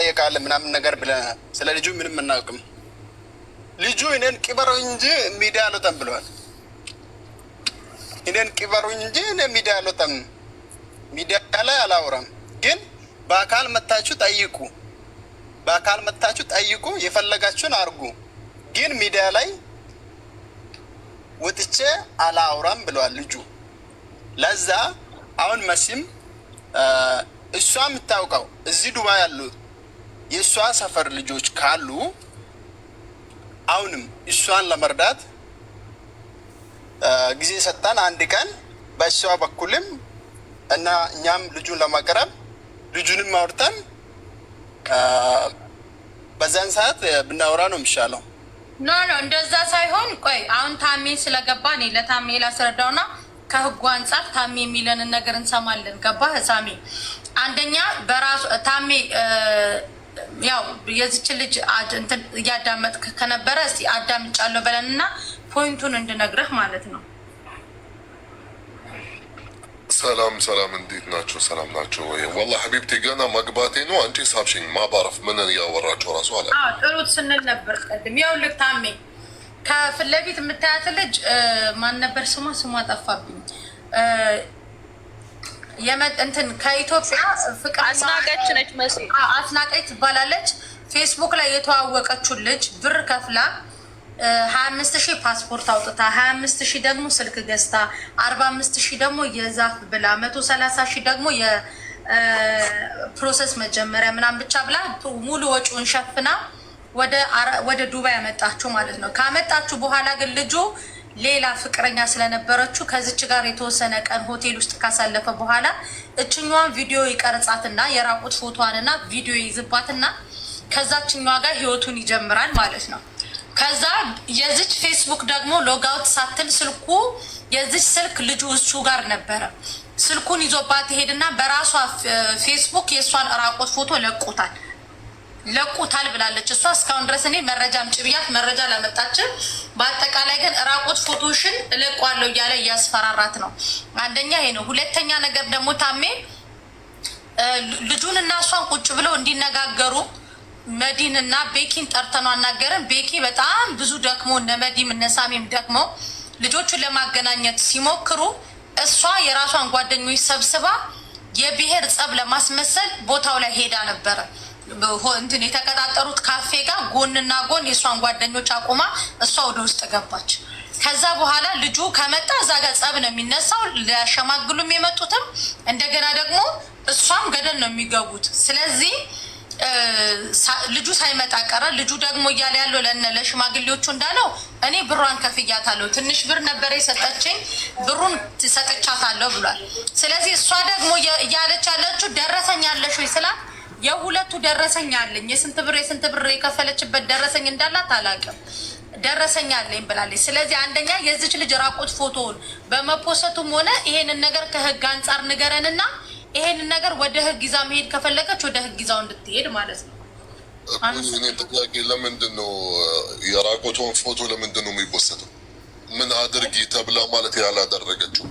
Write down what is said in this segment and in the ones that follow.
ትጠየቃለህ ምናምን ነገር ብለናል። ስለ ልጁ ምንም አናውቅም። ልጁ እኔን ቅበረው እንጂ ሚዲያ አልወጣም ብለዋል። እኔን ቅበሩኝ እንጂ እኔ ሚዲያ አልወጣም፣ ሚዲያ ላይ አላወራም። ግን በአካል መታችሁ ጠይቁ፣ በአካል መታችሁ ጠይቁ፣ የፈለጋችሁን አርጉ። ግን ሚዲያ ላይ ወጥቼ አላወራም ብለዋል ልጁ። ለዛ አሁን መሲም እሷ የምታውቀው እዚህ ዱባይ ያሉ የእሷ ሰፈር ልጆች ካሉ አሁንም እሷን ለመርዳት ጊዜ ሰጣን። አንድ ቀን በእሷ በኩልም እና እኛም ልጁን ለማቅረብ ልጁንም አውርተን በዛን ሰዓት ብናወራ ነው የሚሻለው። ኖ እንደዛ ሳይሆን ቆይ አሁን ታሜ ስለገባ እኔ ለታሜ ላስረዳውና ከህጉ አንጻር ታሜ የሚለንን ነገር እንሰማለን። ገባህ ሳሚ? አንደኛ በራሱ ታሜ ያው የዚች ልጅ እንትን እያዳመጥክ ከነበረ እስቲ አዳምጫለሁ በለንና ፖይንቱን እንድነግርህ ማለት ነው። ሰላም እንዴት ናቸው? ሰላም ናቸው ወይ? ወላሂ ሀቢብቲ ገና መግባቴ ነው። አንቺ ሳብሽኝ ማባረፍ ምን እያወራቸው ራሱ አለ። ጥሩት ስንል ነበር ቀድም። ያው ልክ ታሜ ከፊት ለፊት የምታያት ልጅ ማን ነበር ስሟ? ስሟ ጠፋብኝ። እንትን ከኢትዮጵያ ፍቅር አስናቀች ነች መሲ አስናቀች ትባላለች። ፌስቡክ ላይ የተዋወቀችው ልጅ ብር ከፍላ 25,000 ፓስፖርት አውጥታ 25,000 ደግሞ ስልክ ገዝታ 45,000 ደግሞ የዛፍ ብላ 130,000 ደግሞ የፕሮሰስ መጀመሪያ ምናምን ብቻ ብላ ሙሉ ወጪውን ሸፍና ወደ ዱባይ ያመጣችሁ ማለት ነው። ካመጣችሁ በኋላ ግን ልጁ ሌላ ፍቅረኛ ስለነበረችው ከዚች ጋር የተወሰነ ቀን ሆቴል ውስጥ ካሳለፈ በኋላ እችኛዋን ቪዲዮ ይቀርጻትና የራቁት ፎቶዋንና ቪዲዮ ይዝባትና ከዛችኛዋ ጋር ህይወቱን ይጀምራል ማለት ነው። ከዛ የዚች ፌስቡክ ደግሞ ሎጋውት ሳትል ስልኩ የዚች ስልክ ልጁ እሱ ጋር ነበረ። ስልኩን ይዞባት ሄድና በራሷ ፌስቡክ የእሷን ራቁት ፎቶ ለቁታል ብላለች እሷ። እስካሁን ድረስ እኔ መረጃ አምጪ ብያት መረጃ ላመጣችን። በአጠቃላይ ግን ራቁት ፎቶሽን እለቋለሁ እያለ እያስፈራራት ነው። አንደኛ ይሄ ነው። ሁለተኛ ነገር ደግሞ ታሜ ልጁን እና እሷን ቁጭ ብለው እንዲነጋገሩ መዲን እና ቤኪን ጠርተኗ አናገርን። ቤኪ በጣም ብዙ ደክሞ እነ መዲም እነ ሳሚም ደክሞ ልጆቹን ለማገናኘት ሲሞክሩ እሷ የራሷን ጓደኞች ሰብስባ የብሔር ጸብ ለማስመሰል ቦታው ላይ ሄዳ ነበረ። እንትን የተቀጣጠሩት ካፌ ጋር ጎንና ጎን የእሷን ጓደኞች አቁማ እሷ ወደ ውስጥ ገባች። ከዛ በኋላ ልጁ ከመጣ እዛ ጋር ጸብ ነው የሚነሳው። ሊያሸማግሉም የመጡትም እንደገና ደግሞ እሷም ገደል ነው የሚገቡት። ስለዚህ ልጁ ሳይመጣ ቀረ። ልጁ ደግሞ እያለ ያለው ለሽማግሌዎቹ እንዳለው እኔ ብሯን ከፍያታለሁ፣ ትንሽ ብር ነበረ የሰጠችኝ ብሩን ትሰጥቻታለሁ ብሏል። ስለዚህ እሷ ደግሞ እያለች ያለችው ደረሰኝ አለሽ ወይ ስላት የሁለቱ ደረሰኝ አለኝ፣ የስንት ብር የከፈለችበት ደረሰኝ እንዳላት አላውቅም፣ ደረሰኝ አለኝ ብላለች። ስለዚህ አንደኛ የዚች ልጅ ራቁት ፎቶውን በመፖሰቱም ሆነ ይሄንን ነገር ከህግ አንጻር ንገረንና ይሄንን ነገር ወደ ህግ ይዛ መሄድ ከፈለገች ወደ ህግ ይዛው እንድትሄድ ማለት ነው። እኔ ጥያቄ ለምንድን ነው የራቁቷን ፎቶ ለምንድን ነው የሚፖሰተው? ምን አድርጊ ተብላ ማለት ያላደረገችው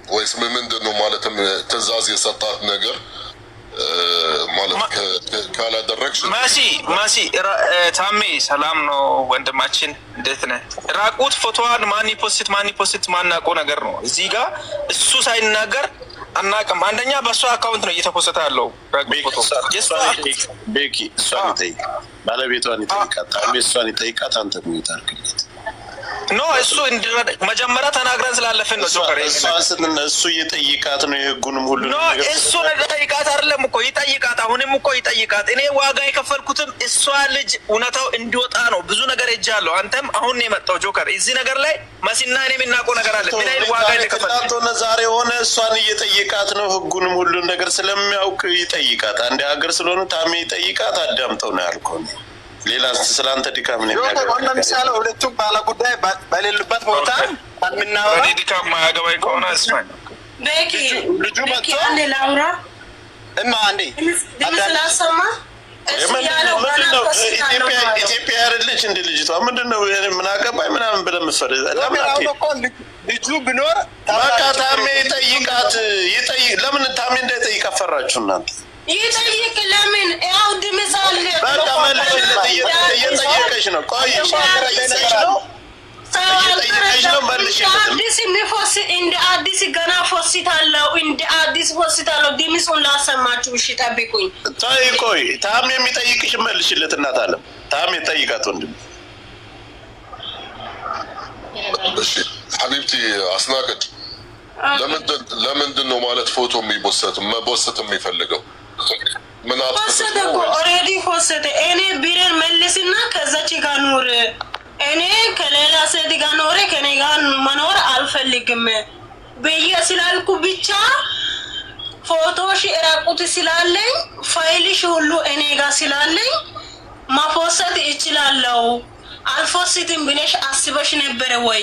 ወይስ ምንድን ነው ማለትም ትዕዛዝ የሰጣት ነገር ማለት ካላደረግሽ? መሲ ታሜ ሰላም ነው ወንድማችን፣ እንዴት ነህ? ራቁት ፎቶዋን ማን ፖስት ማናውቀው ነገር ነው። እዚህ ጋር እሱ ሳይናገር አናውቅም። አንደኛ በእሷ አካውንት ነው እየተፖሰተ ያለው ቤኪ እሷን ይጠይቅ፣ ባለቤቷን ይጠይቃት፣ ታሜ እሷን ይጠይቃት። አንተ ነው የታርክለት ኖ እሱ መጀመሪያ ተናግረን ስላለፍን ነው። እሱ እየጠይቃት ነው የህጉንም ሁሉ ኖ እሱ ጠይቃት አይደለም እኮ ይጠይቃት፣ አሁንም እኮ ይጠይቃት። እኔ ዋጋ የከፈልኩትም እሷ ልጅ እውነታው እንዲወጣ ነው። ብዙ ነገር ሄጃለሁ። አንተም አሁን ነው የመጣው ጆከር። እዚህ ነገር ላይ መሲና እኔ የምናውቀው ነገር አለ። ምን አይነት ዋጋ እንደከፈልኩ ዛሬ ሆነ እሷን እየጠይቃት ነው። ህጉንም ሁሉን ነገር ስለሚያውቅ ይጠይቃት። አንድ ሀገር ስለሆነ ታሜ ይጠይቃት። አዳምጠው ነው ያልከው። ሌላ ስላንተ ድካም ነው የሚያገባው። ለምሳሌ ሁለቱም ባለ ጉዳይ በሌሉበት ቦታ ምናወራ እኔ ድካም ማያገባኝ ከሆነ አስፋኝ ቤኪ ልጁ መጥቶ አንዴ ላውራ አንዴ ስላሰማ ኢትዮጵያ ያለች እንደ ልጅቷ ምንድነው ምን አገባኝ ምናምን ብለህ የምትፈርድ ልጁ ቢኖር በቃ ታሜ ይጠይቃት። ለምን ታሜ እንዳይጠይቅ አፈራችሁ እናንተ? ይጠይቅ ለምን? ያው ድምፅ እየጠየቀሽ ነው። ቆይ እየጠየቀሽ ነው። አዲስ የሚፎስ እንደ አዲስ ገና ፎስታለው እንደ አዲስ ፎስታለው። ድምፁን ላሰማችሁ። እሺ ጠብቁኝ። ተይ ቆይ ታም የሚጠይቅሽ መልሽለት። እናት አለም ታም የጠይቃት ወንድም። እሺ ሐቢብቲ አስናቀድ ለምንድን ነው ማለት ፎቶ መቦሰት የሚፈልገው? ምን ፎሰተ እኮ ኦልሬዲ ፎሰተ። እኔ ቢሬን መልስና ከዛች ጋር ኑር። እኔ ከሌላ ሴት ጋር ኖሬ ከኔ ጋር መኖር አልፈልግም ብዬ ስላልኩ ብቻ ፎቶሽ እራቁት ስላለኝ ፋይልሽ ሁሉ እኔ ጋር ስላለኝ ማፎሰት እችላለሁ። አልፎስትም ብለሽ አስበሽ ነበር ወይ?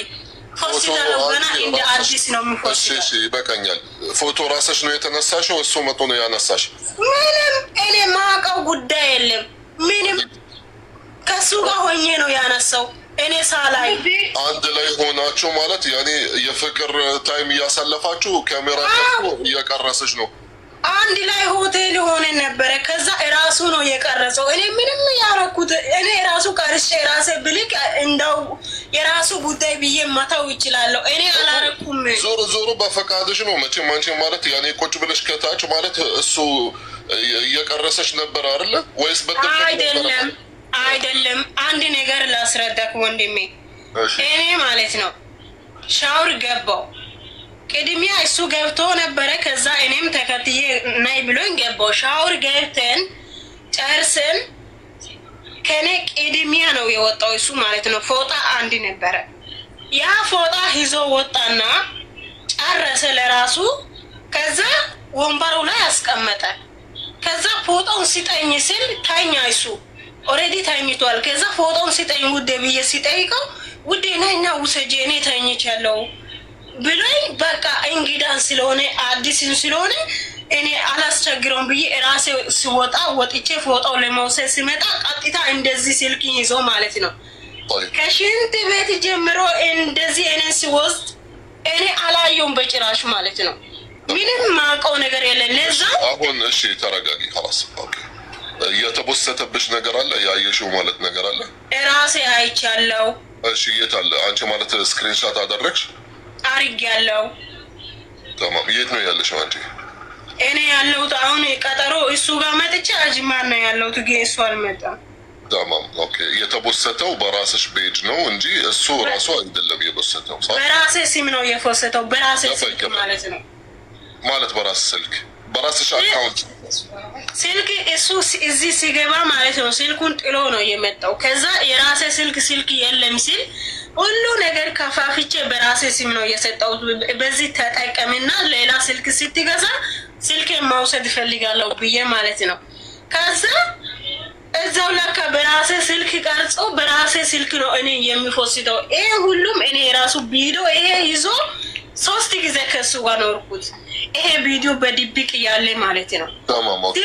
ፎስታለው ገና እንደ አዲስ ነው የሚፎስተው። እሺ ይበቃኛል። ፎቶ ራስሽ ነው የተነሳሽው? እሱ መቶ ነው ያነሳሽ? ምንም እኔ ማውቀው ጉዳይ የለም። ምንም ከሱ ጋር ሆኜ ነው ያነሳው። እኔ ሳላይ አንድ ላይ ሆናችሁ ማለት ያኔ የፍቅር ታይም እያሳለፋችሁ ካሜራ እየቀረሰች ነው። አንድ ላይ ሆቴል ሆነ ነበረ። ከዛ እራሱ ነው የቀረጸው። እኔ ምንም ያረኩት እኔ ራሱ ቀርጬ ራሴ ብልክ እንደው የራሱ ጉዳይ ብዬ ማታው ይችላለሁ። እኔ አላረኩም። ዞሮ በፈቃድሽ ነው መቼም። አንቺ ማለት ያኔ ቁጭ ብለሽ ከታች ማለት እሱ እየቀረሰች ነበር አይደለ ወይስ በደንብ? አይደለም። አንድ ነገር ላስረዳክ ወንድሜ። እኔ ማለት ነው ሻውር ገባው። ቅድሚያ እሱ ገብቶ ነበረ። ከዛ እኔም ተከትዬ ናይ ብሎኝ ገባው። ሻውር ገብተን ጨርስን ከኔ ቅድሚያ ነው የወጣው እሱ ማለት ነው። ፎጣ አንድ ነበረ። ያ ፎጣ ይዞ ወጣና ጨረሰ ለራሱ። ከዛ ወንበሩ ላይ አስቀመጠ። ከዛ ፎጣውን ሲጠኝ ስል ታኛ እሱ ኦሬዲ ታኝቷል። ከዛ ፎጣውን ሲጠኝ ውዴ ብዬ ሲጠይቀው ውዴ ነይና ውሰጂ እኔ ታኝቻለሁ ብሎኝ በቃ እንግዳን ስለሆነ አዲስን ስለሆነ እኔ አላስቸግረውም ብዬ ራሴ ሲወጣ ወጥቼ ፎጣው ለመውሰድ ሲመጣ ቀጥታ እንደዚህ ስልክ ይዞ ማለት ነው ከሽንት ቤት ጀምሮ እንደዚህ እኔን ሲወስድ እኔ አላየውም በጭራሽ ማለት ነው። ምንም ማውቀው ነገር የለም። ለዛ አሁን እሺ ተረጋጊ። خلاص ኦኬ። የተቦሰተብሽ ነገር አለ? ያየሽው ማለት ነገር አለ? ራሴ አይቻለሁ። እሺ የት አለ? አንቺ ማለት ስክሪንሾት አደረግሽ? አድርጌያለሁ። ተማም። የት ነው ያለሽው አንቺ? እኔ ያለሁት አሁን ቀጠሮ እሱ ጋር መጥቼ አጅማን ነው ያለሁት። እሱ አልመጣም። ተማም ኦኬ። የተቦሰተው በራስሽ ቤጅ ነው እንጂ እሱ ራሱ አይደለም የቦሰተው። በራሴ ሲም ነው የፎሰተው። በራሴ ስልክ ማለት ነው። ማለት በራስ ስልክ በራስሽ አካውንት ስልክ እሱ እዚህ ሲገባ ማለት ነው ስልኩን ጥሎ ነው የመጣው። ከዛ የራሴ ስልክ የለም ሲል ሁሉ ነገር ከፋፍቼ በራሴ ሲም ነው የሰጠው። በዚህ ተጠቀምና ሌላ ስልክ ስትገዛ ስልኬን ማውሰድ እፈልጋለሁ ብዬ ማለት ነው። ከዛ እዛው ለካ በራሴ ስልክ ቀርጾ በራሴ ስልክ ነው እኔ የሚፎስተው። ይሄ ሁሉም እኔ ራሱ ቪዲዮ ይሄ ይዞ 3 ጊዜ ከሱ ጋር ኖርኩት። ይሄ ቪዲዮ በድብቅ ያለ ማለት ነው። ተማም ኦኬ።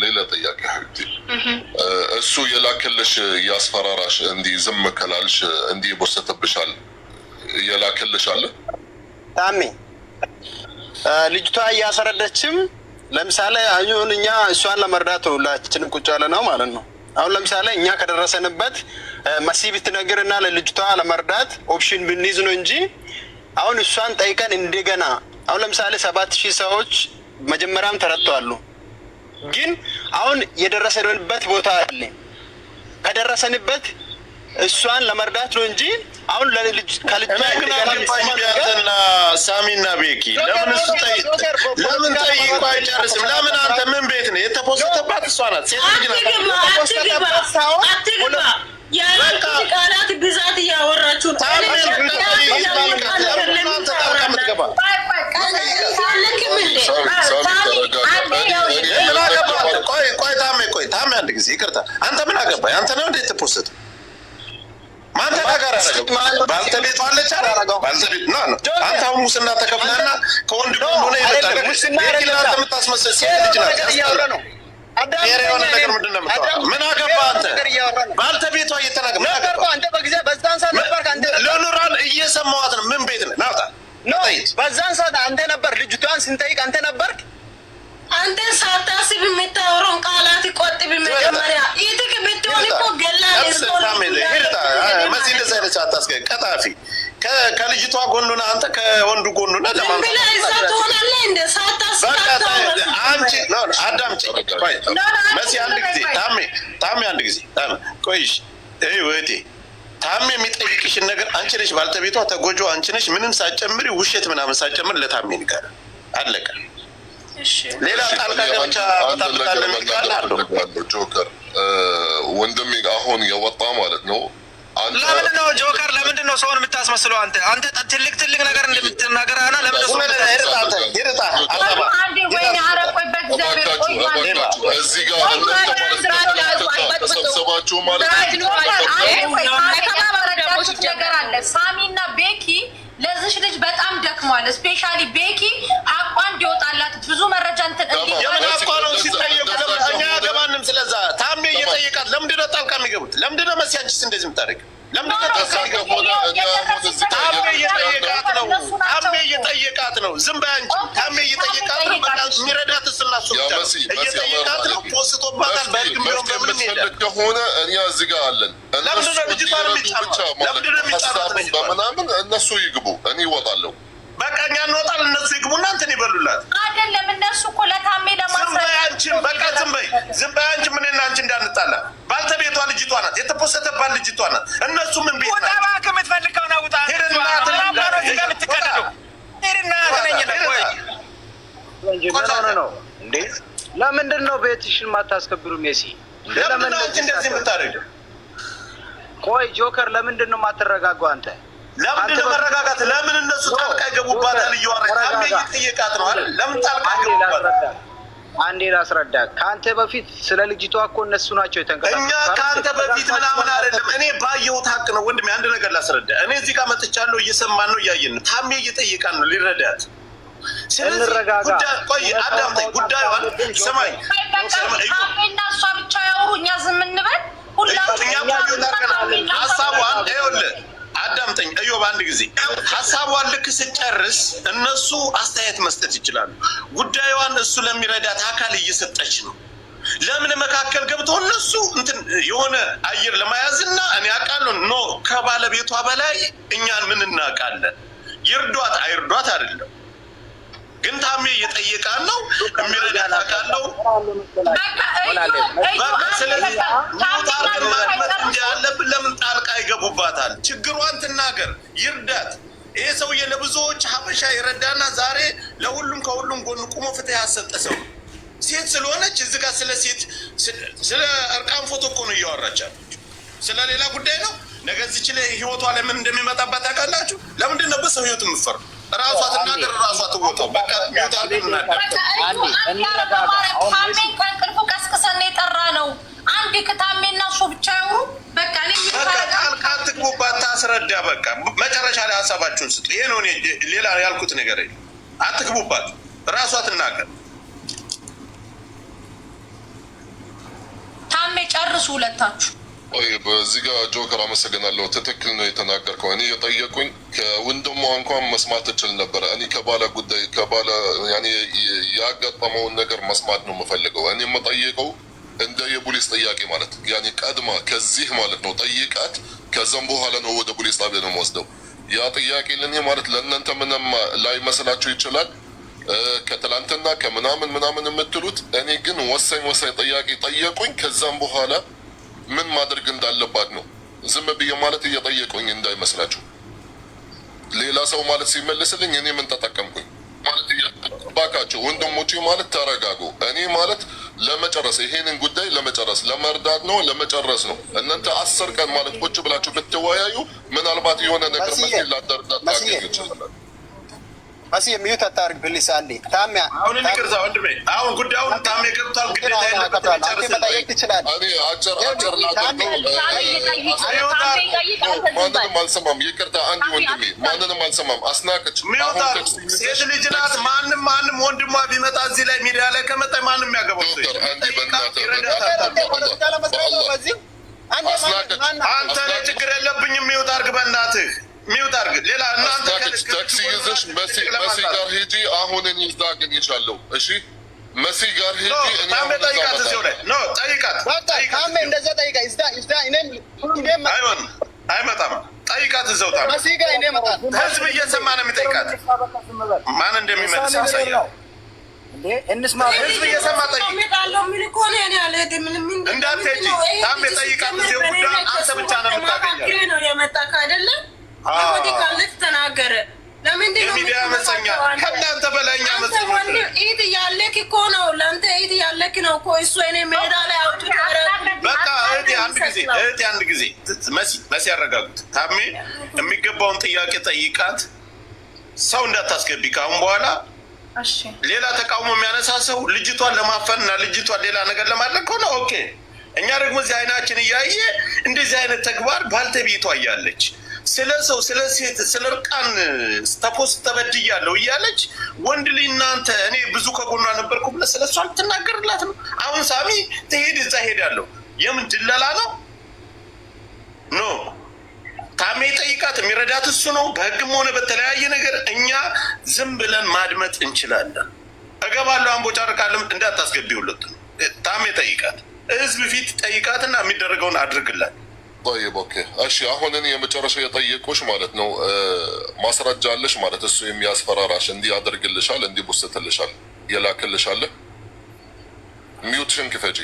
ሌላ ጥያቄ ሀብቲ እሱ የላከልሽ ያስፈራራሽ እንዲህ ዝም ከላልሽ እንዲህ ቦሰተብሻል የላከልሽ አለ? ታሚ ልጅቷ እያስረዳችም ለምሳሌ አሁን እኛ እሷን ለመርዳት ሁላችንም ቁጭ ያለ ነው ማለት ነው። አሁን ለምሳሌ እኛ ከደረሰንበት መሲ ብትነግርና ለልጅቷ ለመርዳት ኦፕሽን ብንይዝ ነው እንጂ አሁን እሷን ጠይቀን እንደገና አሁን ለምሳሌ 7000 ሰዎች መጀመሪያም ተረድተዋል። ግን አሁን የደረሰንበት ቦታ አለ። ከደረሰንበት እሷን ለመርዳት ነው እንጂ አሁን ለልጅ ከልጅ ጋርና ሳሚና ቤኪ ለምን ጠይቆ አይጨርስም? ለምን አንተ ምን ቤት ነው የተፖሰተባት? እሷ ናት ሴት ልጅ ናት። አትግባ ያላችሁ ቃላት ብዛት እያወራችሁ ነው። ቆይ ታሜ አንድ ጊዜ ይቅርታ። አንተ ምን አገባህ? አንተ ነው እንዴ የተፖሰተው? ማን ተናገረ? ባልተቤት አለች አላረጋው ባልተቤት ነው። አንተ አሁን ሙስና ተከፍለና ከወንድ ጎን ሆነ ይመጣል። ሙስና አይደለም የምታስመስል ሴት ልጅ ናት። ያወራ ነው አዳም የሆነ ነገር ምንድነው የምታወራው? ምን አገባህ አንተ? ባልተቤቷ እየተናገረ ምን አገባህ አንተ? በጊዜ በዛን ሰዓት ነበር አንተ ለኑራን እየሰማዋት ነው። ምን ቤት ነህ? ናውጣ ነው በዛን ሰዓት አንተ ነበር ልጅቷን ስንጠይቅ አንተ ነበር። አንተ ሳታስብ የምታወራውን ቃላት ቆጥብ። መጀመሪያ ይትክ ብትሆን እኮ ገላ ቀጣፊ ከልጅቷ ጎኑና አንተ ከወንዱ ጎኑና ለማንተ እዛ ትሆናለህ እንደ ሳታስቀጣ አንቺ ነው አዳምጪ። ቆይ መሲ አንድ ጊዜ ታሜ አንድ ጊዜ ቆይሽ እህቴ ታሜ የሚጠይቅሽን ነገር አንቺ ነሽ ባልተቤቷ ተጎጆ አንቺ ነሽ። ምንም ሳጨምሪ ውሸት ምናምን ሳጨምር ለታሜ ንገር አለቀ። እሺ ሌላ ጣልቃ ገብቻ ታጣጣለ ምንካላ አለው ጆከር ወንድሜ አሁን የወጣ ማለት ነው። ለምንድን ነው ጆከር ለምንድን ነው ሰውን የምታስመስለው? አንተ ትልቅ ነገር እንደምትናገራና ለምን ነው ይርጣ አንዴ ወይኔ አረቆይ በእግዚአብሔር ቆይ እዚህ ጋር ተሰባችሁ ማለት ነገር አለ። ሳሚና ቤኪ ለዚሽ ልጅ በጣም ደክሟል። ስፔሻሊ ቤኪ አቋ እንዲወጣላት ብዙ መረጃ እንትን ነው ሲጠየቁ እኛ ገባንም። ስለዛ ታሜ እየጠየቃት ለምንድን ነው ጣልቃ የሚገቡት? ለምንድን ነው መሲ አንቺስ እንደዚህ የምታደርግ? ለምንድን ነው ጣልቃ የሚገቡት? ታሜ እየጠየቃት ነው። ዝም በይ አንቺ። ታሜ እየጠየቃት ነው። በቃ የሚረዳት ስላሱ እየጠየቃት ነው። ፖስቶባታል። በህግም ቢሆን በምንም ሄዳል ከሆነ እኛ እዚህ ጋር አለን። ለምንድን ነው ልጅቷን የሚጫኑት? ለምንድን ነው የሚጫኑት? በምናምን እነሱ ይግቡ፣ እኔ እወጣለሁ። በቃ እኛ እንወጣለን፣ እነሱ ይግቡና እንትን ይበሉላት። አይደለም እነሱ እኮ ለታሜ ለማስረዳት በቃ ዝም በይ አንቺ። ምን እና አንቺ እንዳንጣላ ባልተቤቷ ልጅቷ ናት፣ የተፖሰተባት ልጅቷ ናት። እነሱ ምን ቤት ናት? ወጣባ ከምትፈልገው ነው ውጣ። እንዴ ለምንድን ነው ቤትሽን ማታስከብሩ? ሜሲ ለምን አንቺ እንደዚህ የምታደርገው? ቆይ ጆከር ለምንድን ነው የማትረጋጋው አንተ? ለምንድን ነው መረጋጋት? ለምን እነሱ ጣልቃ ይገቡባታል? እየዋረች ታሜ እየጠየቃት ነው አይደል? ለምን ጣልቃ ይገቡባታል? አንዴ ላስረዳ። ከአንተ በፊት ስለ ልጅቷ እኮ እነሱ ናቸው የተንቀሳቀሱት። እኛ ከአንተ በፊት ምናምን አይደለም። እኔ ባየሁት ሀቅ ነው ወንድሜ። አንድ ነገር ላስረዳ። እኔ እዚህ ጋር መጥቻለሁ፣ እየሰማን ነው፣ እያየን ነው። ታሜ እየጠየቃን ነው ሊረዳት። እንረጋጋ። ቆይ አዳምጠኝ፣ ጉዳዩን ስማኝ። ታሜና እሷ ብቻ ያወሩ፣ እኛ ዝም እንበል። ሁላችንም ሀሳቧን ይኸውልህ አዳምጠኝ እዮብ፣ አንድ ጊዜ ሀሳቧን ልክ ስጨርስ እነሱ አስተያየት መስጠት ይችላሉ። ጉዳዩን እሱ ለሚረዳት አካል እየሰጠች ነው። ለምን መካከል ገብተው እነሱ እንትን የሆነ አየር ለመያዝና እኔ አውቃለሁ ኖ ከባለቤቷ በላይ እኛን ምን እናውቃለን? ይርዷት አይርዷት አይደለም ግን ታሜ እየጠየቃን ነው። የሚረዳት አካል ነው። ስለዚህ ያለብን ለምን ጣልቃ ይገቡባታል? ችግሯን ትናገር፣ ይርዳት። ይሄ ሰውዬ ለብዙዎች ሀበሻ ይረዳና ዛሬ ለሁሉም ከሁሉም ጎን ቁሞ ፍትህ ያሰጠ ሰው ሴት ስለሆነች እዚህ ጋር ስለ ሴት ስለ እርቃን ፎቶ እኮ ነው እያወራቻል። ስለ ሌላ ጉዳይ ነው። ነገ እዚች ላይ ህይወቷ ላይ ምን እንደሚመጣባት ታውቃላችሁ? ለምንድን ነው በሰው ህይወት የምትፈሩ? ራሷ ትናገር፣ ራሷ ትወጣው። በቃ ሚውታል ታሜን ከእንቅልፉ ቀስቅሰን የጠራ ነው። አንድ ከታሜና እሱ ብቻ ያወሩ። በቃ ጣልቃ አትግቡባት፣ ታስረዳ። በቃ መጨረሻ ላይ ሀሳባችሁን ስጡ። ይሄ ነው ሌላ ያልኩት ነገር። አትግቡባት፣ ራሷ ትናገር። ታሜ ጨርሱ ሁለታችሁ። በዚህ ጋር ጆከር አመሰግናለሁ። ትክክል ነው የተናገርከው። እኔ የጠየቁኝ ከወንድሟ እንኳን መስማት እችል ነበረ። እኔ ከባለ ጉዳይ ያጋጠመውን ነገር መስማት ነው የምፈልገው። እኔ የምጠይቀው እንደ የፖሊስ ጥያቄ ማለት ቀድማ ከዚህ ማለት ነው ጠይቃት፣ ከዛም በኋላ ነው ወደ ፖሊስ ጣቢያ ነው የምወስደው። ያ ጥያቄ ለእኔ ማለት ለእናንተ ምንም ላይመስላችሁ ይችላል፣ ከትላንትና ከምናምን የምትሉት። እኔ ግን ወሳኝ ጥያቄ ጠየቁኝ። ከዛም በኋላ ምን ማድረግ እንዳለባት ነው። ዝም ብዬ ማለት እየጠየቁኝ እንዳይመስላችሁ። ሌላ ሰው ማለት ሲመልስልኝ እኔ ምን ተጠቀምኩኝ ማለት ባካቸው ወንድሞቼ ማለት ተረጋጉ። እኔ ማለት ለመጨረስ ይሄንን ጉዳይ ለመርዳት ነው ለመጨረስ ነው። እናንተ 10 ቀን ማለት ቁጭ ብላችሁ ብትወያዩ ምናልባት የሆነ ነገር መስል ላደርዳት ታገኙ ይችላል። ማሲ የሚዩት አታርግ ፕሊስ። አንዴ ታሜ አሁን ይቅርታ ወንድሜ፣ አሁን ጉዳዩን ታሜ ገብቷል። ግዴታ ያለበት መጠየቅ ትችላለህ። እኔ አጭር ማንንም አልሰማም። ይቅርታ አንድ ወንድሜ፣ ማንንም አልሰማም። አስናቀች ሴት ልጅ ናት። ማንም ወንድሟ ቢመጣ እዚህ ላይ ሚዲያ ላይ ከመጣ ማንም ያገባው ሰው አንተ ላይ ችግር የለብኝም። ሚውት አድርግ በእናትህ ሚውት አድርግ። ሌላ እናንተ ታክሲ ይዘሽ መሲ ጋር ሂጂ። አሁን እኔ እዛ አገኝሻለሁ። እሺ መሲ ጋር ሂጂ። እኔ ታሜ ጠይቃት፣ እዚሁ ላይ ኖ ጠይቃት። ታሜ እንደዛ ጠይቃ። አይመጣም። ጠይቃት እዛው ታም ህዝብ እየሰማ ነው የሚጠይቃት። ማን እንደሚመልስ ያሳያል። እንስማ። ህዝብ እየሰማ ጠይቅ። እንዳትሄጂ ታም የጠይቃት እዚሁ ጉዳይ አንተ ብቻ ነው የምታገኘው ነው የመጣክ አይደለም ወዲህ ካለች ተናገረ። ለምንድን ነው የሚዲያ መፀኛ ከእናንተ በላይኛ መፀኛ ኢት ያለክ እኮ ነው ለአንተ ኢት ያለክ ነው እኮ እሱ እኔ ሜዳ ላይ አውጡ። በቃ እህቴ አንድ ጊዜ መሲ ያረጋጉት። ታሜ የሚገባውን ጥያቄ ጠይቃት። ሰው እንዳታስገቢ ከአሁን በኋላ ሌላ ተቃውሞ የሚያነሳ ሰው ልጅቷን ለማፈን እና ልጅቷን ሌላ ነገር ለማድረግ ከሆነ ኦኬ። እኛ ደግሞ እዚህ አይናችን እያየ እንደዚህ አይነት ተግባር ባልተቤቷ እያለች ስለ ሰው ስለ ሴት ስለ እርቃን ተፖስት ተበድያለሁ እያለች ወንድ ልጅ እናንተ እኔ ብዙ ከጎኗ ነበርኩ ብለህ ስለ እሷ ልትናገርላት ነው? አሁን ሳሚ ትሄድ እዛ ሄዳለሁ የምን ድለላ ነው? ኖ ታሜ ጠይቃት፣ የሚረዳት እሱ ነው። በህግም ሆነ በተለያየ ነገር እኛ ዝም ብለን ማድመጥ እንችላለን። እገባለሁ አምቦ ጫርቃለም እንዳታስገቢ ሁለት ነው። ታሜ ጠይቃት፣ ህዝብ ፊት ጠይቃትና የሚደረገውን አድርግላት። طيب اوكي እሺ አሁን እኔ የመጨረሻ የጠየቁሽ ማለት ነው ማስረጃ አለሽ ማለት እሱ የሚያስፈራራሽ እንዲህ አድርግልሻል እንዲህ ቦስተልሻል የላክልሻል ሚውትሽን ክፈጂ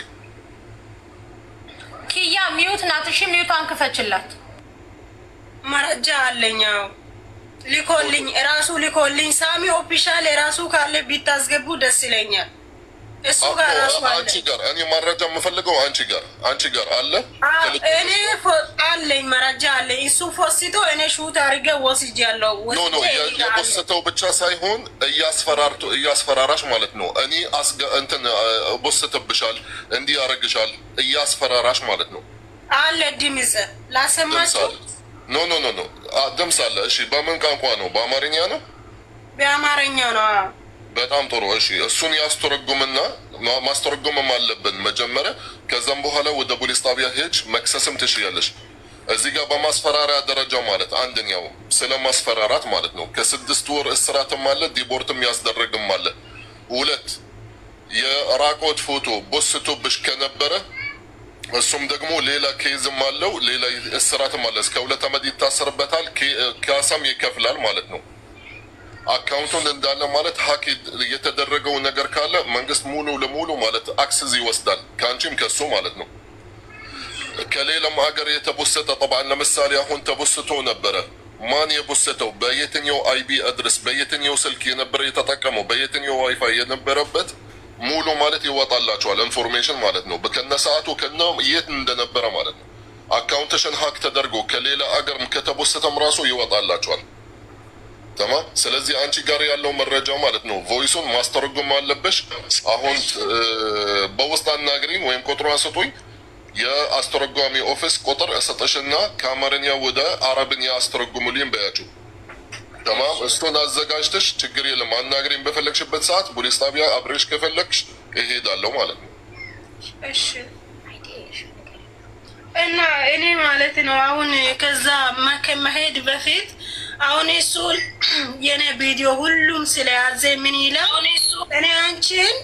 ኪያ ሚውት ናት እሺ ሚውቷን ክፈችላት መረጃ አለኛው ሊኮልኝ ራሱ ሊኮልኝ ሳሚ ኦፊሻል ራሱ ካለ ቢታስገቡ ደስ ይለኛል እሱ ጋር ራሱ አለ አንቺ ጋር እኔ መረጃ የምፈልገው አንቺ ጋር አለ እኔ አለኝ መረጃ አለኝ እሱ ፎስቶ እኔ ሹት አድርጌ ወስጃለሁ ኖ የቦስተው ብቻ ሳይሆን እያስፈራራሽ ማለት ነው እኔ እንትን ቦስተብሻል እንዲህ ያረግሻል እያስፈራራሽ ማለት ነው አለ ድምጽ ላሰማችሁ ኖ ድምጽ አለ እሺ በምን ቋንቋ ነው በአማርኛ ነው በአማርኛ ነው በጣም ጥሩ እሺ እሱን ያስተረጉምና ማስተረጉምም አለብን መጀመሪያ ከዛም በኋላ ወደ ፖሊስ ጣቢያ ሄጅ መክሰስም ትችያለሽ እዚህ ጋር በማስፈራሪያ ደረጃ ማለት አንደኛው ስለ ማስፈራራት ማለት ነው ከ6 ወር እስራትም አለ ዲቦርትም ያስደረግም አለ ሁለት የራቆት ፎቶ ቦስቶብሽ ከነበረ እሱም ደግሞ ሌላ ኬዝም አለው ሌላ እስራትም አለ እስከ 2 ዓመት ይታሰርበታል ካሳም ይከፍላል ማለት ነው አካውንቱን እንዳለ ማለት ሀክ የተደረገው ነገር ካለ መንግስት ሙሉ ለሙሉ ማለት አክሰስ ይወስዳል ካንቺም ከሱ ማለት ነው ከሌላም ሀገር የተቦሰተ طبعا ለምሳሌ አሁን ተቦስቶ ነበረ ማን የቦሰተው በየትኛው አይቢ አድረስ በየትኛው ስልክ የነበረ የተጠቀመው በየትኛው ዋይፋይ የነበረበት ሙሉ ማለት ይወጣላችኋል ኢንፎርሜሽን ማለት ነው በከነ ሰዓቱ ከነ የት እንደነበረ ማለት ነው አካውንትሽን ሀክ ተደርጎ ከሌላ ሀገር ከተቦሰተም ራሱ ይወጣላችኋል تمام ስለዚህ አንቺ ጋር ያለው መረጃ ማለት ነው ቮይሱን ማስተርጎም አለበሽ አሁን በውስጥ አናግሪኝ ወይም ቁጥሩን ሰጡኝ የአስተርጓሚ ኦፊስ ቁጥር እሰጥሽና ከአማርኛ ወደ አረብኛ አስተርጉሙልኝ በያችሁ تمام እሱን አዘጋጅተሽ ችግር የለም አናግሪኝ በፈለግሽበት ሰዓት ፖሊስ ጣቢያ አብረሽ ከፈለግሽ እሄዳለሁ ማለት ነው እሺ እና እኔ ማለት ነው አሁን ከዛ መሄድ በፊት አሁን እሱ የኔ ቪዲዮ ሁሉም ስለያዘ ምን ይላል እኔ አንቺን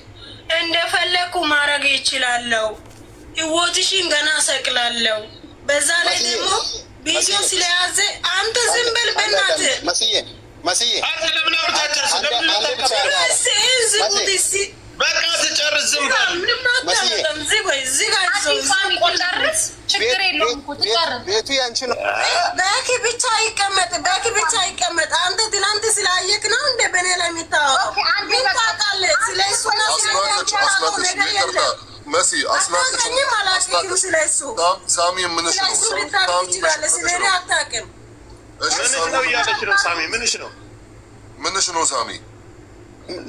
እንደፈለኩ ማድረግ ይችላለሁ ህይወትሽን ገና ሰቅላለሁ በዛ ላይ ደግሞ ቪዲዮ ስለያዘ አንተ ዝም በል በእናትህ መስዬ አንተ ለምን አውርታጨርስ በቃ ትጨርስ ዝም በል ችግር የለውም እኮ ትጨርስ ቤቱ ያንቺ ነው ባኪ ብቻ ይቀመጥ አንተ ትናንት ስላየክ ነው እንደ በኔ ላይ የሚታወቀው ምን ታውቃለህ ስለ እሱ ነው መሲ አስናቀኝም ሳሚ ምንሽ ነው ስለኔ አታውቅም ምንሽ ነው እያለች ነው ሳሚ ምንሽ ነው ሳሚ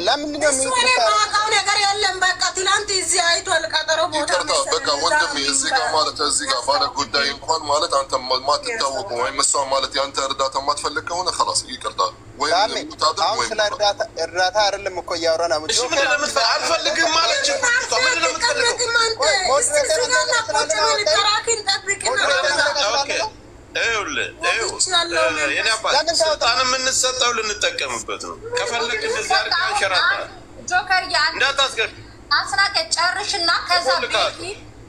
ለምን ነው የሚታወቀው ነገር የለም በቃ ትናንት እዚህ አይቷል ቀጠሮ ቦታ በቃ ወንድም እዚህ ጋር ማለት እዚህ ጋር ባለ ጉዳይ እንኳን ማለት አንተ ማትታወቁ ወይም እሷ ማለት ያንተ እርዳታ ማትፈልግ ከሆነ خلاص ይቅርታ ወይም ሙታደር ወይ እርዳታ አይደለም እኮ ያወራና እሺ ምን ለምትፈልግ አልፈልግም ማለት ምን ለምትፈልግ የኔ አባት ስልጣን የምንሰጠው ልንጠቀምበት ነው ከፈለግ እንደዚህ አርቃ ሸራታ ጆከር እንዳታስገብ አስናቀ ጨርሽና ከዛ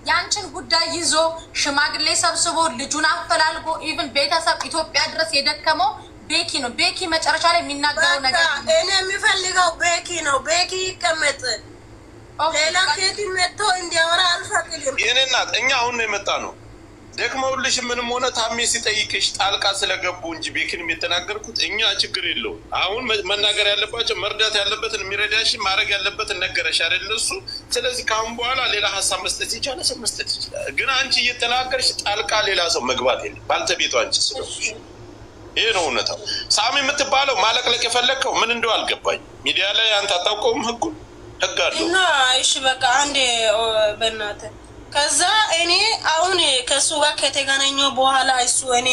ያንቺን ጉዳይ ይዞ ሽማግሌ ሰብስቦ ልጁን አፈላልጎ ኢቭን ቤተሰብ ኢትዮጵያ ድረስ የደከመው ቤኪ ነው። ቤኪ መጨረሻ ላይ የሚናገረው ነገር እኔ የሚፈልገው ቤኪ ነው። ቤኪ ይቀመጥ፣ ሌላ ኬት መጥቶ እንዲያወራ አልፈቅድም። የኔ እናት እኛ አሁን ነው የመጣ ነው ደክመውልሽ ምንም ሆነ ታሜ ሲጠይቅሽ ጣልቃ ስለገቡ እንጂ ቤኪንም የተናገርኩት እኛ ችግር የለውም። አሁን መናገር ያለባቸው መርዳት ያለበትን የሚረዳሽ ማድረግ ያለበትን ነገረሽ አይደል እሱ። ስለዚህ ከአሁን በኋላ ሌላ ሀሳብ መስጠት ይቻለ ሰው መስጠት ይችላል። ግን አንቺ እየተናገርሽ ጣልቃ ሌላ ሰው መግባት የለም። ባልተቤቱ አንቺ ስለሆንሽ ይሄ ነው እውነታው። ሳሚ የምትባለው ማለቅለቅ የፈለግከው ምን እንደው አልገባኝ። ሚዲያ ላይ አንተ አታውቀውም ህጉን? ህግ አለው እና እሺ በቃ አንዴ በእናትህ ከዛ እኔ አሁን ከሱ ጋር ከተገናኘው በኋላ እሱ እኔ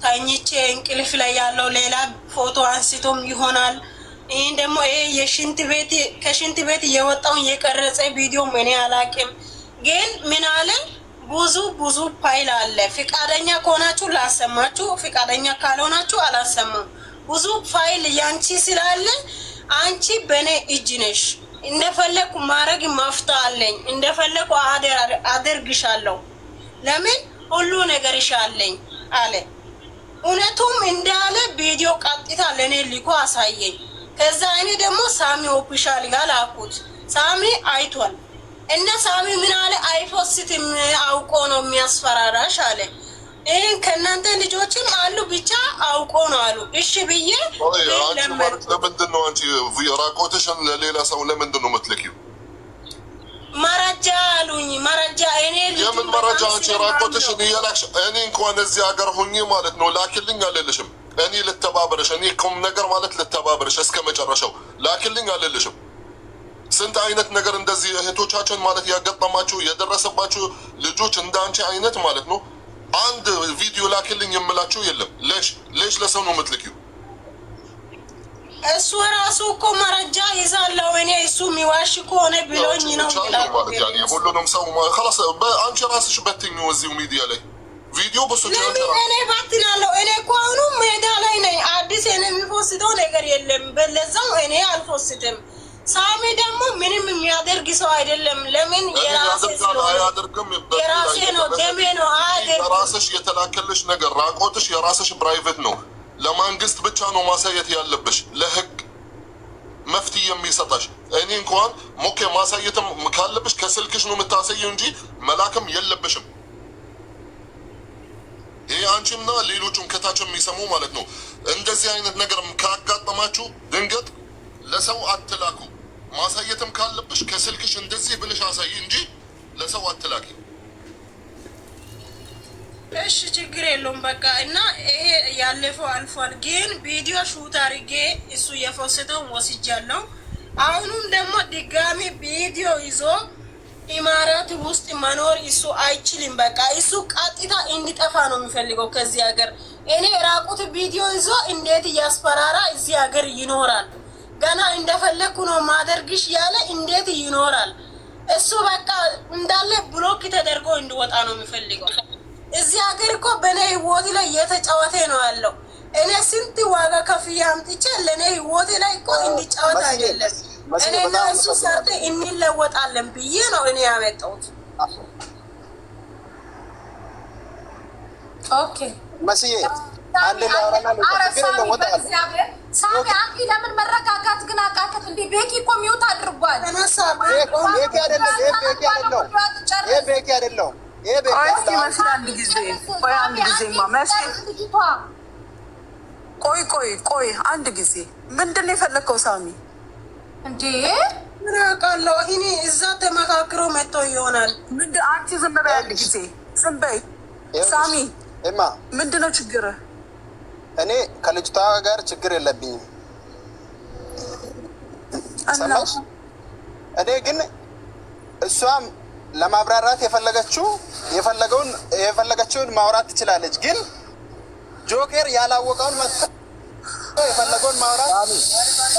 ታኝቼ እንቅልፍ ላይ ያለው ሌላ ፎቶ አንስቶም ይሆናል። ይህን ደግሞ ይሄ የሽንት ቤት ከሽንት ቤት እየወጣውን የቀረጸ ቪዲዮም እኔ አላቅም። ግን ምን አለ ብዙ ፋይል አለ። ፍቃደኛ ከሆናችሁ ላሰማችሁ፣ ፍቃደኛ ካልሆናችሁ አላሰማም። ብዙ ፋይል ያንቺ ስላለ አንቺ በእኔ እጅ ነሽ። እንደፈለኩ ማድረግ ማፍታ አለኝ። እንደፈለኩ አደርግሻለሁ። ለምን ሁሉ ነገር ይሻለኝ አለ። እውነቱም እንዳለ ቪዲዮ ቀጥታ ለኔ ልኮ አሳየኝ። ከዛ እኔ ደግሞ ሳሚ ኦፊሻል ጋር ላኩት። ሳሚ አይቷል። እና ሳሚ ምን አለ አይፎስትም አውቆ ነው የሚያስፈራራሽ አለ። ይህን ከእናንተ ልጆችም አሉ ብቻ አውቆ ነው አሉ። እሺ ብዬ ለምንድን ነው አንቺ ራቆትሽን ለሌላ ሰው ለምንድን ነው የምትልኪው? መረጃ አሉኝ። መረጃ እኔ የምን መረጃ? አንቺ ራቆትሽን እየላክሽ እኔ እንኳን እዚህ ሀገር ሁኜ ማለት ነው ላኪልኝ አልልሽም። እኔ ልተባበረሽ፣ እኔ ኩም ነገር ማለት ልተባበረሽ እስከ መጨረሻው ላኪልኝ አልልሽም። ስንት አይነት ነገር እንደዚህ እህቶቻችን ማለት ያጋጠማችሁ የደረሰባችሁ ልጆች እንዳንቺ አይነት ማለት ነው አንድ ቪዲዮ ላኪልኝ የምላችሁ የለም። ለሽ ለሰው ነው የምትልኪው? እሱ ራሱ እኮ መረጃ ይዛለው። እኔ እሱ የሚዋሽ ከሆነ ብሎኝ ነው ሁሉንም ሰው አንቺ ራስሽ በትኙ እዚሁ ሚዲያ ላይ ቪዲዮ በሶች እኔ ባትናለው። እኔ እኮ አሁኑ ሜዳ ላይ ነኝ። አዲስ እኔ የሚፖስተው ነገር የለም። በለዛው እኔ አልፖስትም። ሳሚ ደግሞ ምንም የሚያደርግ ሰው አይደለም። ለምን የራሴ ነው ደሜ ነው። የራስሽ የተላከልሽ ነገር ራቆትሽ የራስሽ ፕራይቬት ነው። ለመንግስት ብቻ ነው ማሳየት ያለብሽ፣ ለህግ መፍትሄ የሚሰጣሽ። እኔ እንኳን ሞኬ ማሳየትም ካለብሽ ከስልክሽ ነው የምታሳየው እንጂ መላክም የለብሽም። ይሄ አንቺና ሌሎቹም ከታች የሚሰሙ ማለት ነው። እንደዚህ አይነት ነገር ካጋጠማችሁ ድንገት ለሰው አትላኩ። ማሳየትም ካለብሽ ከስልክሽ እንደዚህ ብለሽ አሳይ እንጂ ለሰው አትላኪ። እሺ ችግር የለውም በቃ። እና ይሄ ያለፈው አልፏል። ግን ቪዲዮ ሹት አድርጌ እሱ የፎስተው ወስጃለሁ። አሁንም ደግሞ ድጋሚ ቪዲዮ ይዞ ኢማራት ውስጥ መኖር እሱ አይችልም። በቃ እሱ ቀጥታ እንዲጠፋ ነው የሚፈልገው ከዚህ ሀገር። እኔ ራቁት ቪዲዮ ይዞ እንዴት እያስፈራራ እዚህ ሀገር ይኖራል? ገና እንደፈለኩ ነው ማደርግሽ ያለ እንዴት ይኖራል? እሱ በቃ እንዳለ ብሎክ ተደርጎ እንዲወጣ ነው የሚፈልገው። እዚህ ሀገር እኮ በእኔ ህይወት ላይ እየተጫወተ ነው ያለው። እኔ ስንት ዋጋ ከፍዬ አምጥቼ ለእኔ ህይወት ላይ እኮ እንዲጫወት አይደለም። እኔና እሱ ሰርተ እንለወጣለን ብዬ ነው እኔ ያመጣሁት። ኦኬ መስዬ አንድ ላወራና ሳሚ አንቺ ለምን መረጋጋት ግን አቃተት እንዴ? ቤኪ እኮ ሚውት አድርጓል። ቤኪ አይደለም ይሄ ቤኪ አይደለም። ቆይ አንድ ጊዜ ምንድን ነው የፈለግከው ሳሚ? እንዴ ምን አውቃለሁ እኔ እዛ ተመካክሮ መጥቶ ይሆናል። ምንድን አንቺ ዝም በይ፣ አንድ ጊዜ ዝም በይ ሳሚ። ምንድን ነው ችግርህ? እኔ ከልጅቷ ጋር ችግር የለብኝም። ሰማሽ? እኔ ግን እሷም ለማብራራት የፈለገችውን ማውራት ትችላለች። ግን ጆከር ያላወቀውን የፈለገውን ማውራት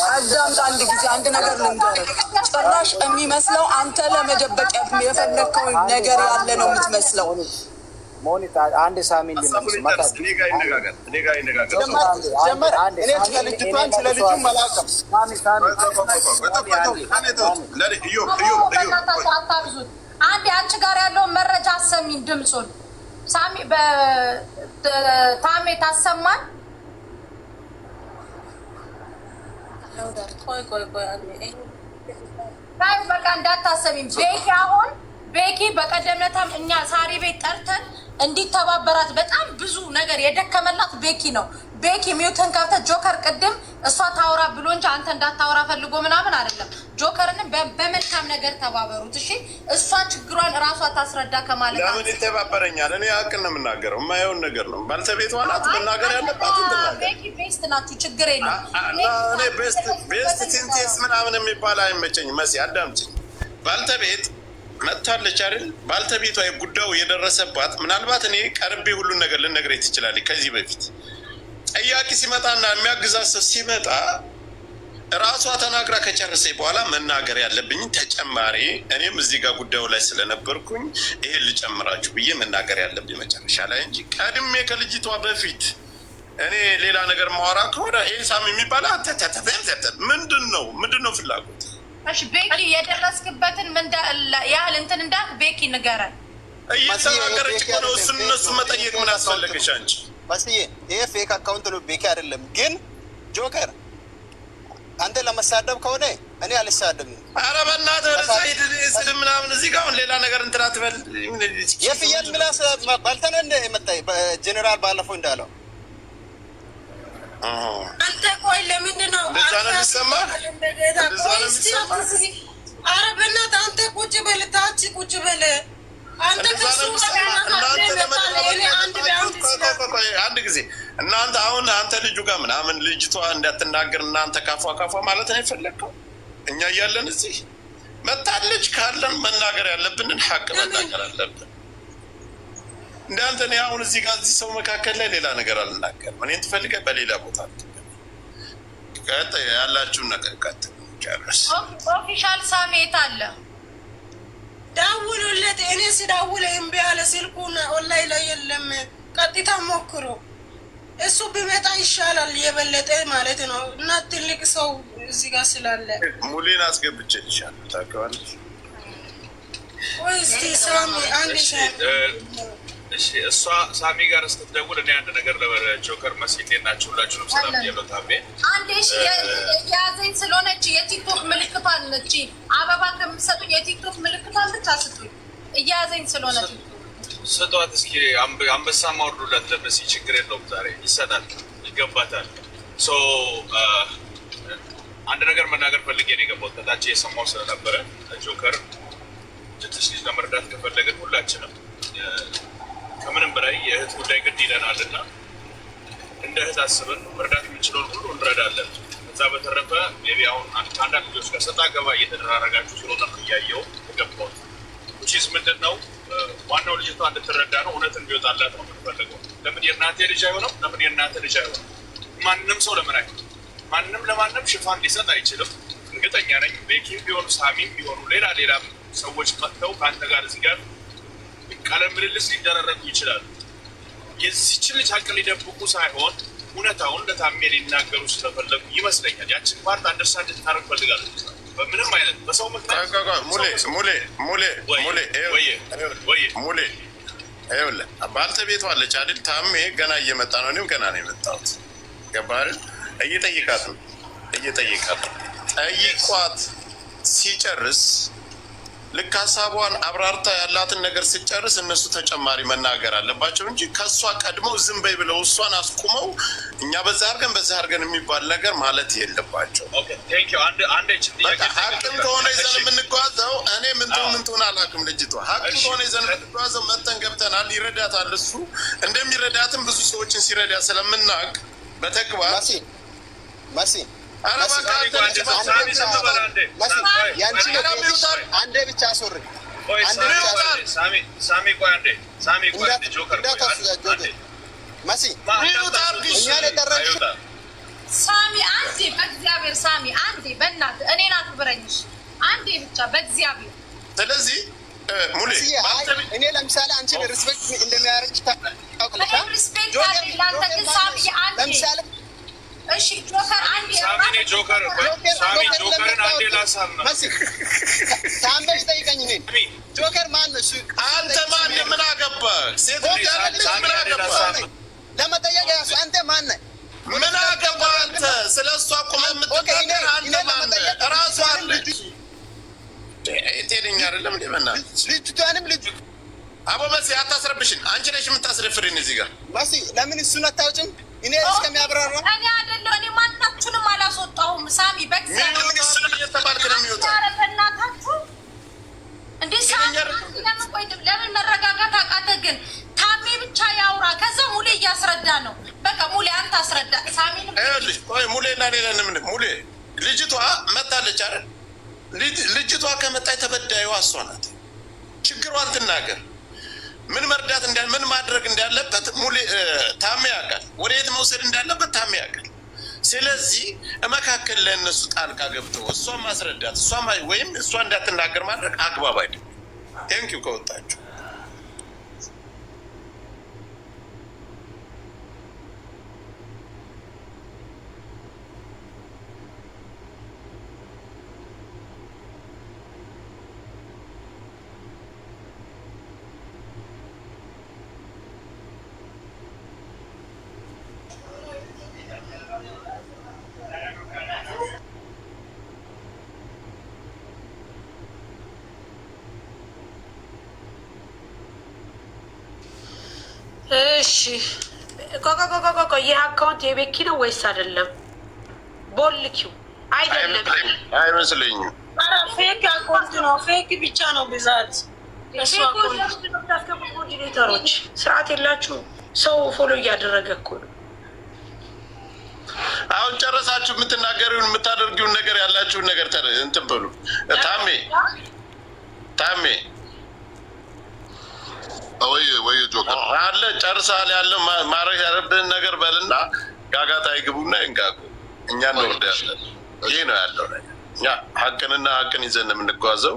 አዳምጥ። አንድ ጊዜ አንድ ነገር ልንገርህ። ጭራሽ የሚመስለው አንተ ለመደበቅ የፈለግከው ነገር ያለ ነው የምትመስለው። ሞኒታ አንድ ሳሚ እንዲመልስ እኔ ጋር ይነጋገር ጀመር። እኔ ስለ ልጁም መላቀም አንዴ አንቺ ጋር ያለውን መረጃ አሰሚን ድምጹን ሳሚ በታሜ ታሰማን። ቆይ በቃ እንዳታሰሚም ቤኪ አሁን ቤኪ በቀደምነታም እኛ ሳሪ ቤት ጠርተን እንዲተባበራት በጣም ብዙ ነገር የደከመላት ቤኪ ነው። ቤኪ ሚውትን ከፍተ ጆከር ቅድም እሷ ታውራ ብሎ እንጂ አንተ እንዳታወራ ፈልጎ ምናምን አይደለም። ጆከርንም በመልካም ነገር ተባበሩት። እሺ እሷ ችግሯን እራሷ ታስረዳ ከማለት ለምን ይተባበረኛል? እኔ ሀቅ ነው የምናገረው፣ የማየውን ነገር ነው። ባልተቤቷ ናት መናገር ያለባት። ቤኪ ቤስት ናችሁ፣ ችግር የለም። እኔ ቤስት ቲንቴስ ምናምን የሚባል አይመቸኝም። መሲ አዳምጪኝ። ባልተቤት መጥታለች አይደል? ባልተቤቷ ጉዳዩ የደረሰባት ምናልባት እኔ ቀርቤ ሁሉን ነገር ልነግረኝ ትችላለች። ከዚህ በፊት ጠያቂ ሲመጣና የሚያግዛት ሰው ሲመጣ ራሷ ተናግራ ከጨረሰኝ በኋላ መናገር ያለብኝ ተጨማሪ እኔም እዚህ ጋር ጉዳዩ ላይ ስለነበርኩኝ ይሄን ልጨምራችሁ ብዬ መናገር ያለብኝ መጨረሻ ላይ እንጂ ቀድሜ ከልጅቷ በፊት እኔ ሌላ ነገር ማወራ ከሆነ ይህ ሳሚ የሚባል ምንድን ነው ፍላጎት? እሺ ቤኪ የደረስክበትን ያህል እንትን እንዳት ቤኪ ንገረን። እየተናገረች እኮ ነው። እነሱ መጠየቅ ምን አስፈለገሽ አንቺ? መስዬ ይሄ ፌክ አካውንት ነው፣ ቤኪ አይደለም። ግን ጆከር አንተ ለመሳደብ ከሆነ እኔ አልሳደብም። ኧረ በእናትህ ስድ ምናምን እዚህ ጋር አሁን ሌላ ነገር እንትን አትበል። የፍየል ምላስ ባልተነ እንደ መጣ ጀኔራል ባለፈው እንዳለው አንተ ቆይ ለምንድን ነው እንደዛ ነው የሚሰማህ? ኧረ በእናትህ አንተ ቁጭ በል፣ ታች ቁጭ በል አንተ። አንድ ጊዜ እናንተ አሁን አንተ ልጁ ጋር ምናምን ልጅቷ እንዳትናገር እናንተ ካፏ ማለት ነው የፈለግከው። እኛ እያለን እዚህ መታለች ካለን መናገር ያለብንን ሀቅ መናገር አለብን። እንዳንተ እኔ አሁን እዚህ ጋር እዚህ ሰው መካከል ላይ ሌላ ነገር አልናገርም። እኔን ትፈልገህ በሌላ ቦታ ቀጥታ ያላችሁን ነገር ቀጥታ ጨርስ። ኦፊሻል ሳሜት አለ ደውሉለት። እኔ ስደውል እምቢ አለ ስልኩን ኦንላይን ላይ የለም። ቀጥታ ሞክሮ እሱ ቢመጣ ይሻላል የበለጠ ማለት ነው። እና ትልቅ ሰው እዚህ ጋር ስላለ ሙሌን አስገብቼልሻለሁ ታውቂዋለሽ። ወይ እስኪ ሳሚ አንድ እሺ እሷ ሳሚ ጋር ስትደውል እኔ አንድ ነገር ለጆከር መስዬ ናችሁ ሁላችሁንም ሰላም እየበታቤ አንዴ እሺ የያዘኝ ስለሆነች የቲክቶክ ምልክቷን ነች አበባ ከምትሰጡኝ የቲክቶክ ምልክቷን ብቻ ስጡኝ። እያያዘኝ ስለሆነች ስጧት እስኪ። አንበሳ ማውርዱላት ለመሲ ችግር የለውም። ዛሬ ይሰጣል፣ ይገባታል። አንድ ነገር መናገር ፈልጌ ነው የገባሁት። ከታች የሰማው ስለነበረ ጆከር ትንሽ ልጅ ለመርዳት ከፈለግን ሁላችንም ከምንም በላይ የእህት ጉዳይ ግድ ይለናል እና እንደ እህት አስበን መርዳት የምንችለውን ሁሉ እንረዳለን። ከዛ በተረፈ ቢ አሁን አንዳንድ ልጆች ጋር ሰጣ ገባ እየተደራረጋችሁ ስለሆነ እያየው ተገባሁት። ቺዝ ምንድን ነው ዋናው ልጅቷ እንድትረዳ ነው፣ እውነት እንዲወጣላት ነው የምንፈልገው። ለምን የእናቴ ልጅ አይሆንም? ለምን የእናቴ ልጅ አይሆንም? ማንም ሰው ለምን አይሆንም? ማንም ለማንም ሽፋን ሊሰጥ አይችልም። እርግጠኛ ነኝ ቤኪም ቢሆኑ ሳሚም ቢሆኑ ሌላ ሰዎች መጥተው ከአንተ ጋር እዚህ ጋር ቃለ ምልልስ ሊደረረጉ ይችላሉ። የዚችን ልጅ ሀቅ ሊደብቁ ሳይሆን እውነታውን ለታሜ ሊናገሩ ስለፈለጉ ይመስለኛል። ያችን ፓርት አንደርስታንድ እንድታደርግ ፈልጋለሁ። በምንም አይነት በሰው ምክንያት ሙሌ ይኸውልህ ባልተቤቷ አለች አይደል? ታሜ ገና እየመጣ ነው፣ እኔም ገና ነው የመጣሁት። ገባህ አይደል? እየጠይቃት ነው ጠይቋት ሲጨርስ ልክ ሀሳቧን አብራርታ ያላትን ነገር ስጨርስ እነሱ ተጨማሪ መናገር አለባቸው እንጂ ከእሷ ቀድመው ዝም በይ ብለው እሷን አስቁመው እኛ በዛ አድርገን የሚባል ነገር ማለት የለባቸው። ሀቅም ከሆነ ይዘን የምንጓዘው እኔ ምንትሆን አላውቅም። ልጅቷ ሀቅም ከሆነ ይዘን የምንጓዘው መተን ገብተናል። ይረዳታል። እሱ እንደሚረዳትም ብዙ ሰዎችን ሲረዳ ስለምናውቅ በተግባር መሲ አንዴ ብቻ አስወር ሳሚ አንዴ በእግዚአብሔር ሳሚ አንዴ በእናትህ እኔን አክብረኝሽ አንዴ ብቻ በእግዚአብሔር። ስለዚህ ሙሌ እኔ ለምሳሌ አንቺን ሪስፔክት እንደሚያደርግሽ ታውቃለሽ። ሪስፔክት አለኝ ለአንተ ግን ሳሚ አንዴ እሺ ጆከር አንዴ ሳሚ ጆከርን አንዴ ላሳብ ነው ሳምበ ይጠይቀኝ ነኝ ጆከር ማን ነው? አንተ ማን? ምን አገባህ? ሴት ልጅ አለች። ምን አገባህ? ለመጠየቅ ያሱ አንተ ማን ነህ? ምን አገባህ አንተ? ስለሷ ቆመ የምትናገር አንተ ማን ነህ? ራሷ አለች። ጤነኛ አይደለም እንዴ? በእናትህ ልጅቷንም ልጅ አቦ መሲ አታስረብሽን። አንቺ ነሽ የምታስረፍሪን እዚህ ጋር መሲ። ለምን እሱን አታውጭም? እኔ እስከሚያብራራ እኔ አይደለሁ። እኔ ማናችሁንም አላስወጣሁም። ሳሚ በእግዚአብሔር ምን እሱ እየተባልክ ነው የሚወጣው? ኧረ በእናታችሁ እንዴ ሳሚ ለምን መረጋጋት አቃተህ? ግን ታሜ ብቻ ያውራ፣ ከዛ ሙሌ እያስረዳ ነው። በቃ ሙሌ አንተ አስረዳ። ሳሚንም ይኸውልሽ፣ ቆይ ሙሌና ሌላ ምን ሙሌ ልጅቷ መጣለች አይደል? ልጅቷ ከመጣች ተበዳይዋ እሷ ናት። ችግሯን ትናገር። ምን መርዳት ምን ማድረግ እንዳለበት ሙሌ ታሜ ያውቃል። ወዴት መውሰድ እንዳለበት ታሜ ያውቃል። ስለዚህ መካከል ለእነሱ ጣልቃ ገብተው እሷ ማስረዳት እሷ ወይም እሷ እንዳትናገር ማድረግ አግባብ አይደለም። ቴንኪው ከወጣችሁ እሺ ቆይ ይህ አካውንት የቤኪ ነው ወይስ አይደለም? ቦልኪው አይደለም አይመስለኝም። ኧረ ፌክ አካውንት ነው። ፌክ ብቻ ነው ብዛት። ሞዲሬተሮች ስርዓት የላችሁ። ሰው ፎሎ እያደረገ እኮ ነው። አሁን ጨረሳችሁ። የምትናገሪውን የምታደርጊውን ነገር ያላችሁን ነገር እንትን በሉ። ታሜ ወይ ጆከር አለ ጨርሰሃል። ያለው ማድረግ ያለብህን ነገር በልና ጋጋታ ይግቡና ይንጋጉ። እኛ እንወርዳለን። ይህ ነው ያለው ነገር። እኛ ሀቅንና ሀቅን ይዘን የምንጓዘው።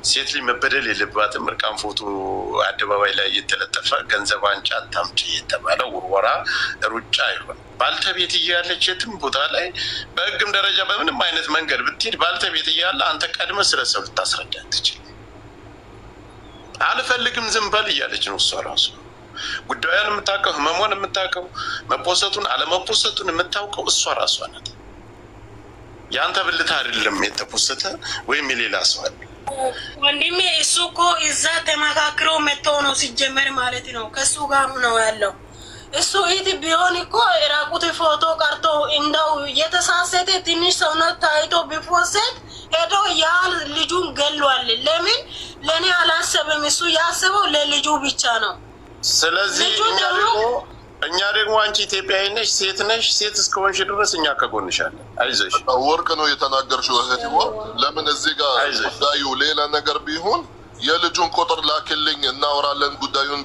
ሴት ልጅ መበደል የለባትም። እርቃን ፎቶ አደባባይ ላይ እየተለጠፈ ገንዘብ አንጫ አታምጪ የተባለ ውርወራ፣ ሩጫ አይሆን። ባልተቤት እያለች የትም ቦታ ላይ በህግም ደረጃ በምንም አይነት መንገድ ብትሄድ ባልተቤት እያለ አንተ ቀድመህ ስለ ሰው ልታስረዳ ትችል። አልፈልግም ዝም በል እያለች ነው እሷ ራሱ። ጉዳዩን የምታውቀው ህመሟን የምታውቀው መፖሰቱን አለመፖሰቱን የምታውቀው እሷ ራሷ ናት። የአንተ ብልት አይደለም የተፖሰተ ወይም የሌላ ሰው አለ። ወንድሜ እሱ እኮ እዛ ተመካክረው መተው ነው ሲጀመር ማለት ነው። ከእሱ ጋር ነው ያለው። እሱ ኢት ቢሆን እኮ ራቁት ፎቶ ቀርቶ እንደው የተሳሰተ ትንሽ ሰውነት ታይቶ ቢፎሰት ሄዶ ያ ልጁን ገሏል። ለምን ለእኔ አላሰብም? እሱ ያስበው ለልጁ ብቻ ነው። ስለዚህ እኛ ደግሞ አንቺ ኢትዮጵያዊ ነሽ፣ ሴት ነሽ። ሴት እስከሆንሽ ድረስ እኛ ከጎንሻለን። አይዞሽ። ወርቅ ነው የተናገርሽው እህቴዋ። ለምን እዚህ ጋር ጉዳዩ ሌላ ነገር ቢሆን የልጁን ቁጥር ላክልኝ፣ እናወራለን። ጉዳዩን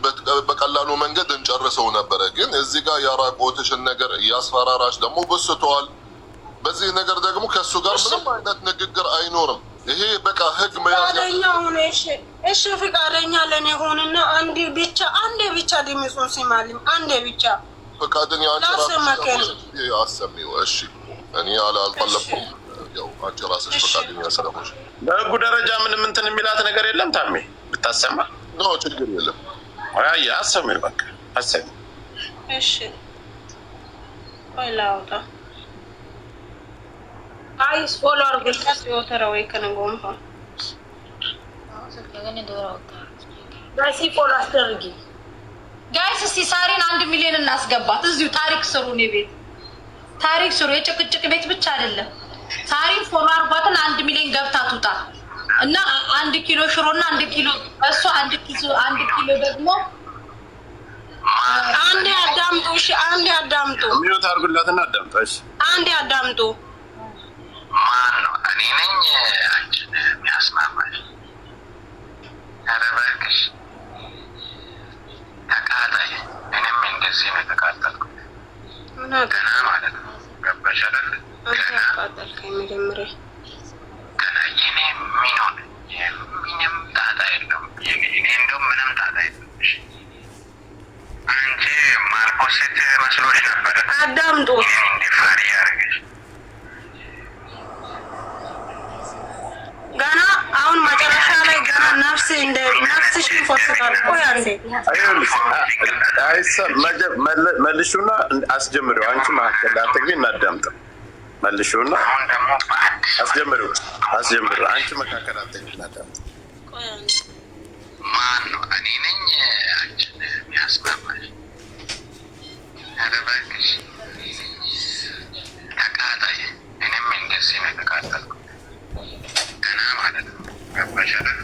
በቀላሉ መንገድ እንጨርሰው ነበረ። ግን እዚህ ጋር ያራቆትሽን ነገር እያስፈራራሽ ደግሞ በስተዋል። በዚህ ነገር ደግሞ ከእሱ ጋር ምንም አይነት ንግግር አይኖርም። ይሄ በቃ ህግ ፈቃደኛ ሆነ። እሺ ፈቃደኛ ለኔ ሆነና አንዴ ብቻ ድምፁን ሲማልም አንዴ ብቻ ፈቃደኛ አሰሚው። እሺ እኔ አልፈለኩም። ያው አንቺ ራስሽ ፈቃደኛ ስለሆንሽ በህጉ ደረጃ ምንም እንትን የሚላት ነገር የለም። ታሜ ብታሰማ ነው ችግር የለም። አይ አሰሚው በቃ አሰሚ። እሺ ወላውታ አይስ ፎሎ አርገሽ ወተራው ይከነጎም ሆነ ጋይስ ፎሎ አስደርጊ። ጋይስ እስቲ ሳሪን 1 ሚሊዮን እናስገባት። እዚሁ ታሪክ ስሩ። ነው ቤት ታሪክ ስሩ። የጭቅጭቅ ቤት ብቻ አይደለም። ሳሪን ፎሎ አርጓትን 1 ሚሊዮን ገብታ ትውጣ እና 1 ኪሎ ሽሮና 1 ኪሎ እሱ 1 ኪሎ ደግሞ አንዴ አዳምጡ። እሺ አንዴ አዳምጡ። ሚዩት አርጉላትና አዳምጡ። እሺ አንዴ አዳምጡ። ማን ነው? እኔ ነኝ አንቺን የሚያስማማሽ? ኧረ እባክሽ ተቃጣይ። እኔም እንደዚህ ነው የተቃጠልኩት ገና ማለት ነው። ገባሽ አይደል? ገና የኔ ምን ሆነ? ምንም ጣጣ የለውም። እኔ እንደውም ምንም ጣጣ የለውም። አንቺ ማርቆስ መስሎሽ ነበረ። አዳምጡ። ፈሪ ያርግሽ ገና አሁን መጨረሻ ላይ ገና ነፍስሽን ይፎስታል። ቆይ አንዴ መልሹና አስጀምሪው። አንቺ መካከል አትግቢ፣ እናዳምጠው። መልሹና አስጀምሪው። አንቺ መካከል አትግቢ፣ እናዳምጠው። ማን ነው? እኔ ነኝ አንቺን የሚያስማማሽ? ኧረ እባክሽ ተቃጣይ። እኔም እንደዚህ ነው የተቃጠልኩት ገና ማለት ነው። ገባሽ አይደል?